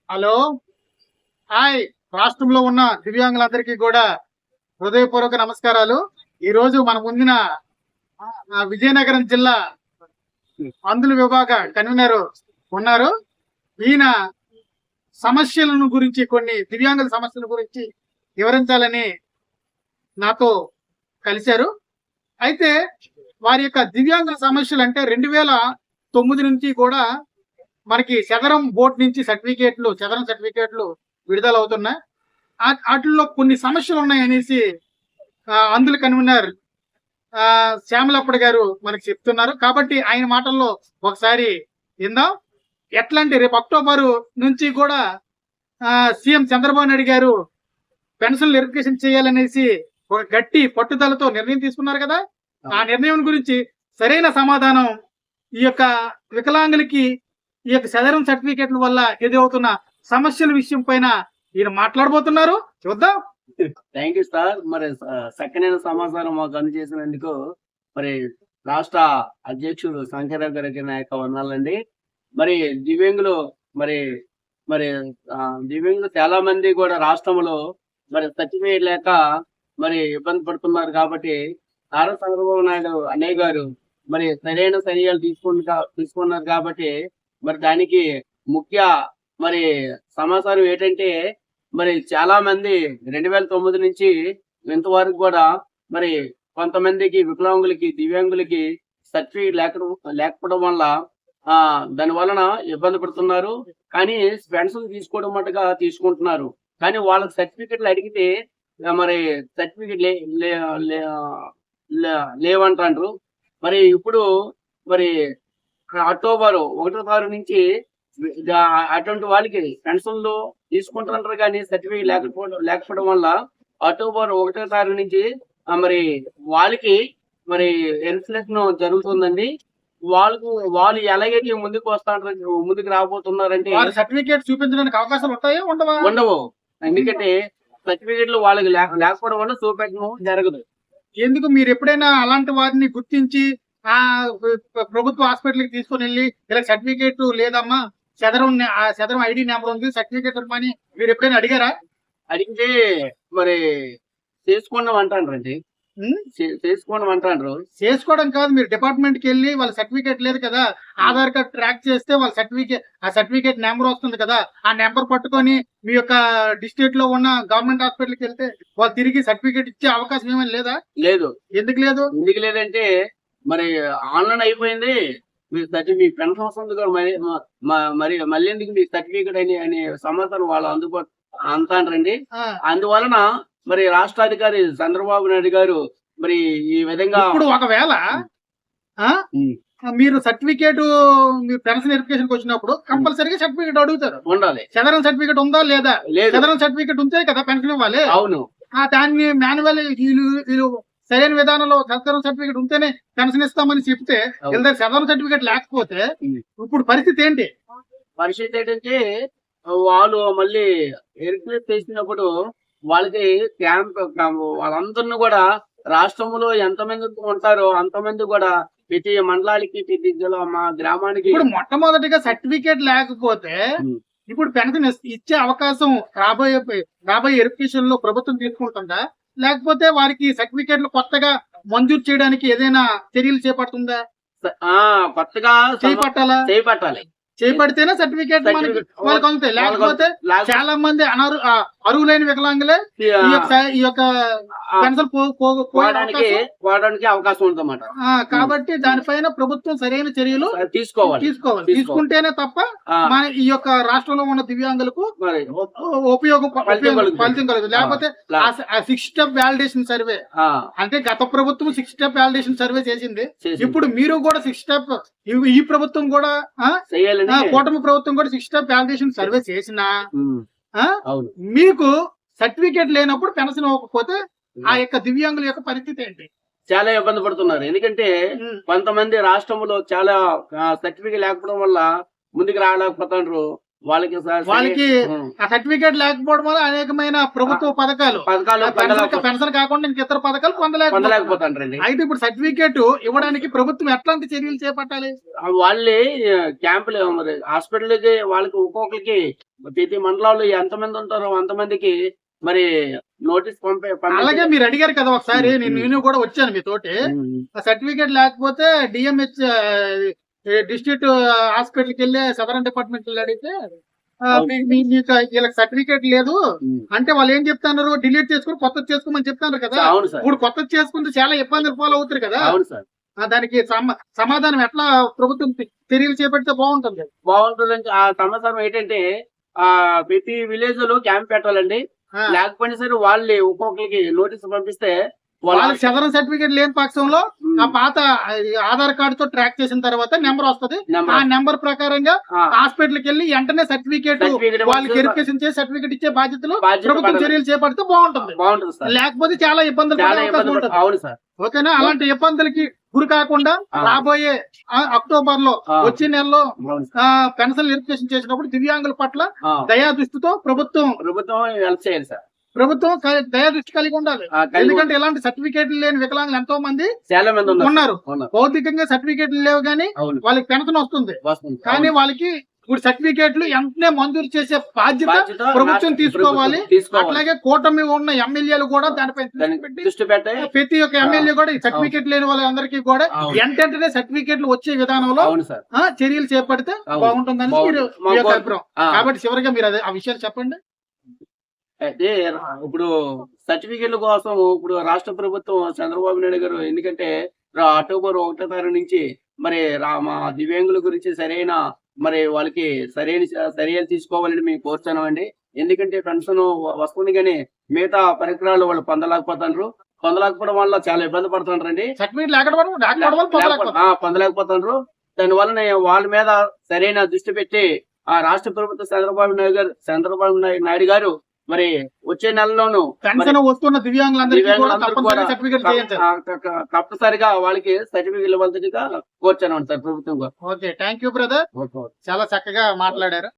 Hello. Hi. రాష్ట్రంలో ఉన్న దివ్యాంగులందరికీ కూడా హృదయపూర్వక నమస్కారాలు. ఈ రోజు మన ముందున విజయనగరం జిల్లా అందుల విభాగ కన్వీనర్ ఉన్నారు. ఈయన సమస్యలను గురించి, కొన్ని దివ్యాంగుల సమస్యల గురించి వివరించాలని నాతో కలిశారు. అయితే వారి యొక్క దివ్యాంగుల సమస్యలు అంటే 2009 నుంచి కూడా మనకి చదరం బోర్డు నుంచి చదరం సర్టిఫికేట్లు విడుదల అవుతున్నాయి. వాటిల్లో కొన్ని సమస్యలు ఉన్నాయనేసి అందుల కన్వీనర్ శ్యామలప్పటి గారు మనకి చెప్తున్నారు. కాబట్టి ఆయన మాటల్లో ఒకసారి విందాం. ఎట్లా అంటే రేపు అక్టోబర్ నుంచి కూడా సీఎం చంద్రబాబు నాయుడు గారు పెన్షన్లు వెరిఫికేషన్ చేయాలనేసి ఒక గట్టి పట్టుదలతో నిర్ణయం తీసుకున్నారు కదా. ఆ నిర్ణయం గురించి సరైన సమాధానం ఈ యొక్క వికలాంగులకి ఈ యొక్క చదరం సర్టిఫికేట్ల వల్ల ఎదురవుతున్న సమస్యల విషయం పైన ఈయన మాట్లాడబోతున్నారు. చూద్దాం. Thank you sir. మరి చక్కనైన సమాచారం మాకు అందజేసినందుకు మరి రాష్ట్ర అధ్యక్షుడు శంకరరావు గారికి నా యొక్క వందనాలండి. మరి దివ్యాంగులు మరి మరి దివ్యాంగులు చాలా మంది కూడా రాష్ట్రంలో మరి సర్టిఫికేట్ లేక మరి ఇబ్బంది పడుతున్నారు. కాబట్టి నారా చంద్రబాబు నాయుడు అన్నయ్య గారు మరి సరైన చర్యలు తీసుకున్నారు. కాబట్టి మరి దానికి ముఖ్య మరి సమాచారం ఏంటంటే, మరి చాలా మంది 2009 నుంచి ఇంతవరకు కూడా మరి కొంతమందికి వికలాంగులకి దివ్యాంగులకి సర్టిఫికేట్ లేకపోవడం వల్ల దాని వలన ఇబ్బంది పడుతున్నారు. కానీ పెన్షన్ తీసుకోవడం మట్టుగా తీసుకుంటున్నారు. కానీ వాళ్ళకి సర్టిఫికెట్లు అడిగితే మరి సర్టిఫికెట్ లేవంటారు. మరి ఇప్పుడు మరి అక్టోబర్ 1వ తారీఖు నుంచి అటువంటి వాళ్ళకి పెన్షన్లు తీసుకుంటున్నారు. కానీ సర్టిఫికేట్ లేకపోవడం వల్ల అక్టోబర్ 1వ తారీఖు నుంచి మరి వాళ్ళకి మరి ఇన్ఫ్లేషన్ జరుగుతుందండి. వాళ్ళు ఎలాగైతే ముందుకు రాబోతున్నారంటే సర్టిఫికేట్ చూపించడానికి అవకాశాలు ఉంటాయో ఉండవు. ఎందుకంటే సర్టిఫికేట్లు వాళ్ళకి లేకపోవడం వల్ల చూపెట్టడం జరగదు. ఎందుకు మీరు ఎప్పుడైనా అలాంటి వారిని గుర్తించి ప్రభుత్వ హాస్పిటల్కి తీసుకుని వెళ్ళి ఇలా సర్టిఫికేట్ లేదమ్మా, చదరం ఐడి నెంబర్ ఉంది, సర్టిఫికేట్ అని మీరు ఎప్పుడైనా అడిగారా? అడిగితే మరి చేసుకున్నాం అంటారండి. చేసుకోవడం కాదు, మీరు డిపార్ట్మెంట్ కి వెళ్ళి వాళ్ళ సర్టిఫికేట్ లేదు కదా, ఆధార్ కార్డ్ ట్రాక్ చేస్తే వాళ్ళ సర్టిఫికేట్ నెంబర్ వస్తుంది కదా, ఆ నెంబర్ పట్టుకొని మీ యొక్క డిస్ట్రిక్ట్ లో ఉన్న గవర్నమెంట్ హాస్పిటల్ కి వెళ్తే వాళ్ళు తిరిగి సర్టిఫికేట్ ఇచ్చే అవకాశం ఏమైనా లేదా? లేదు. ఎందుకు లేదు? ఎందుకు లేదంటే మరి ఆన్లైన్ అయిపోయింది. మీ పెన్షన్ వస్తుంది కూడా మరి మళ్ళీ ఎందుకు మీ సర్టిఫికేట్ అనే సమాచారం వాళ్ళు అందుబాటు అంటారండి. అందువలన మరి రాష్ట్ర అధికారి చంద్రబాబు నాయుడు గారు మరి ఈ విధంగా ఇప్పుడు ఒకవేళ మీరు సర్టిఫికేట్ మీరు పెన్షన్ వెరిఫికేషన్ వచ్చినప్పుడు కంపల్సరీగా సర్టిఫికేట్ అడుగుతారు. ఉండాలి. చదరం సర్టిఫికేట్ ఉందా లేదా? చదరం సర్టిఫికేట్ ఉంటే కదా పెన్షన్ ఇవ్వాలి. అవును. దాన్ని మాన్యువల్ వీళ్ళు సరైన విధానంలో చదరం సర్టిఫికేట్ ఉంటేనే పెన్షన్ ఇస్తామని చెప్తే చదరం సర్టిఫికేట్ లేకపోతే ఇప్పుడు పరిస్థితి ఏంటి? పరిస్థితి ఏంటంటే వాళ్ళు మళ్ళీ వెరిఫికేషన్ చేసినప్పుడు వాళ్ళకి క్యాంప్ వాళ్ళందరినీ కూడా రాష్ట్రంలో ఎంతమంది ఉంటారో అంతమంది కూడా ప్రతి మండలానికి ప్రతి జిల్లా మా గ్రామానికి ఇప్పుడు మొట్టమొదటిగా సర్టిఫికేట్ లేకపోతే ఇప్పుడు పెన్షన్ ఇచ్చే అవకాశం రాబోయే వెరిఫికేషన్ లో ప్రభుత్వం తీసుకుంటుందా, లేకపోతే వారికి సర్టిఫికేట్లు కొత్తగా మంజూరు చేయడానికి ఏదైనా చర్యలు చేపడుతుందా? కొత్తగా చేపట్టాలి. చేపడితేనే సర్టిఫికేట్ వాళ్ళకి అందుతాయి. లేకపోతే చాలా మంది అర్హులైన వికలాంగులే ఈ యొక్క పెన్షన్ పోవడానికి అవకాశం ఉందన్నమాట. కాబట్టి దానిపైన ప్రభుత్వం సరైన చర్యలు తీసుకోవాలి. తీసుకుంటేనే తప్ప మన ఈ యొక్క రాష్ట్రంలో ఉన్న దివ్యాంగులకు ఫలితం కలదు. లేకపోతే 6 స్టెప్ వాలిడేషన్ సర్వే అంటే గత ప్రభుత్వం 6 స్టెప్ వాలిడేషన్ సర్వే చేసింది. ఇప్పుడు మీరు కూడా 6 స్టెప్, ఈ ప్రభుత్వం కూడా కూటమి ప్రభుత్వం కూడా 6 స్టెప్ వాలిడేషన్ సర్వే చేసినా మీకు సర్టిఫికేట్ లేనప్పుడు పెన్షన్ ఇవ్వకపోతే ఆ యొక్క దివ్యాంగుల యొక్క పరిస్థితి ఏంటి? చాలా ఇబ్బంది పడుతున్నారు. ఎందుకంటే కొంతమంది రాష్ట్రంలో చాలా సర్టిఫికేట్ లేకపోవడం వల్ల ముందుకు రాలేకపోతున్నారు. వాళ్ళకి వాళ్ళకి ఆ సర్టిఫికేట్ లేకపోవడం వల్ల అనేకమైన ప్రభుత్వ పథకాలు పథకాలు పెన్షన్ కాకుండా ఇంక ఇతర పథకాలు పొందలేకపోతున్నారు. పొందలేకపోతాండ్రండి. అయితే ఇప్పుడు సర్టిఫికేట్ ఇవ్వడానికి ప్రభుత్వం ఎట్లాంటి చర్యలు చేపట్టాలి? వాళ్ళే క్యాంపులు మరి హాస్పిటల్కి వాళ్ళకి ఒక్కొక్కరికి ప్రతి మండలాల్లో ఎంతమంది ఉంటారో అంతమందికి మరి నోటీస్ అలాగే మీరు అడిగారు కదా ఒకసారి, నేను కూడా వచ్చాను మీతోటి. ఆ సర్టిఫికేట్ లేకపోతే డిఎంహెచ్ డిస్ట్రిక్ట్ హాస్పిటల్కి వెళ్ళి సదరన్ డిపార్ట్మెంట్ అడిగితే మీకు వీళ్ళకి సర్టిఫికేట్ లేదు అంటే వాళ్ళు ఏం చెప్తున్నారు, డిలీట్ చేసుకుని కొత్తది చేసుకోమని చెప్తున్నారు కదా. అవును సార్, ఇప్పుడు కొత్తది చేసుకుంటే చాలా ఇబ్బందులు ఫాలో అవుతారు కదా. అవును సార్. దానికి సమాధానం ఎట్లా ప్రభుత్వం చర్యలు చేపడితే బాగుంటుంది? బాగుంటుందంటే ఆ సమాచారం ఏంటంటే ప్రతి విలేజ్ లో క్యాంప్ పెట్టాలండి. లేకపోయినా సరే వాళ్ళే ఒక్కొక్కరికి నోటీస్ పంపిస్తే వాళ్ళకి సదరన్ సర్టిఫికేట్ లేని పక్షంలో ఆ పాత ఆధార్ కార్డు తో ట్రాక్ చేసిన తర్వాత నెంబర్ వస్తది. ఆ నెంబర్ ప్రకారంగా హాస్పిటల్ కి వెళ్ళి వెంటనే సర్టిఫికేట్ వాళ్ళకి వెరిఫికేషన్ చేసి సర్టిఫికేట్ ఇచ్చే బాధ్యతలు ప్రభుత్వం చర్యలు చేపడితే బాగుంటుంది. లేకపోతే చాలా ఇబ్బందులు పడే అవకాశం ఉంటుంది. అవును సార్. ఓకేనా? అలాంటి ఇబ్బందులకి గురి కాకుండా రాబోయే అక్టోబర్ లో వచ్చే నెలలో పెన్షన్ వెరిఫికేషన్ చేసినప్పుడు దివ్యాంగుల పట్ల దయా దృష్టితో ప్రభుత్వం హెల్ప్ చేయాలి సార్. ప్రభుత్వం దయా దృష్టి కలిగి ఉండాలి. ఎందుకంటే ఇలాంటి సర్టిఫికేట్లు లేని వికలాంగులు ఎంతో మంది చాలా మంది ఉన్నారు. భౌతికంగా సర్టిఫికేట్లు లేవు కానీ వాళ్ళకి పెన్షన్ వస్తుంది. కానీ వాళ్ళకి ఇప్పుడు సర్టిఫికేట్లు వెంటనే మంజూరు చేసే బాధ్యత ప్రభుత్వం తీసుకోవాలి. అట్లాగే కూటమి ఉన్న ఎమ్మెల్యేలు కూడా దానిపై దృష్టి పెట్టి ప్రతి ఒక్క ఎమ్మెల్యే కూడా ఈ సర్టిఫికేట్ లేని వాళ్ళందరికీ కూడా వెంటనే సర్టిఫికేట్లు వచ్చే విధానంలో చర్యలు చేపడితే బాగుంటుందని మీరు మీ యొక్క అభిప్రాయం. కాబట్టి చివరిగా మీరు ఆ విషయాలు చెప్పండి. అయితే ఇప్పుడు సర్టిఫికేట్ల కోసం ఇప్పుడు రాష్ట్ర ప్రభుత్వం చంద్రబాబు నాయుడు గారు ఎందుకంటే అక్టోబర్ 1వ తారీఖు నుంచి మరి మా దివ్యాంగుల గురించి సరైన మరి వాళ్ళకి సరైన చర్యలు తీసుకోవాలని మేము కోరుతున్నామండి. ఎందుకంటే పెన్షన్ వస్తుంది కానీ మిగతా పరికరాలు వాళ్ళు పొందలేకపోవడం వల్ల చాలా ఇబ్బంది పడుతుంటారండి. పొందలేకపోతున్నారు. దానివల్ల వాళ్ళ మీద సరైన దృష్టి పెట్టి ఆ రాష్ట్ర ప్రభుత్వం చంద్రబాబు నాయుడు గారు మరి వచ్చే నెలలోనూ వస్తున్న దివ్యాంగులందరికీ తప్పనిసరిగా వాళ్ళకి సర్టిఫికేట్ ఇవ్వాల్సిందిగా కోరుచాను సార్ ప్రభుత్వం. ఓకే, థ్యాంక్ యూ బ్రదర్, చాలా చక్కగా మాట్లాడారు.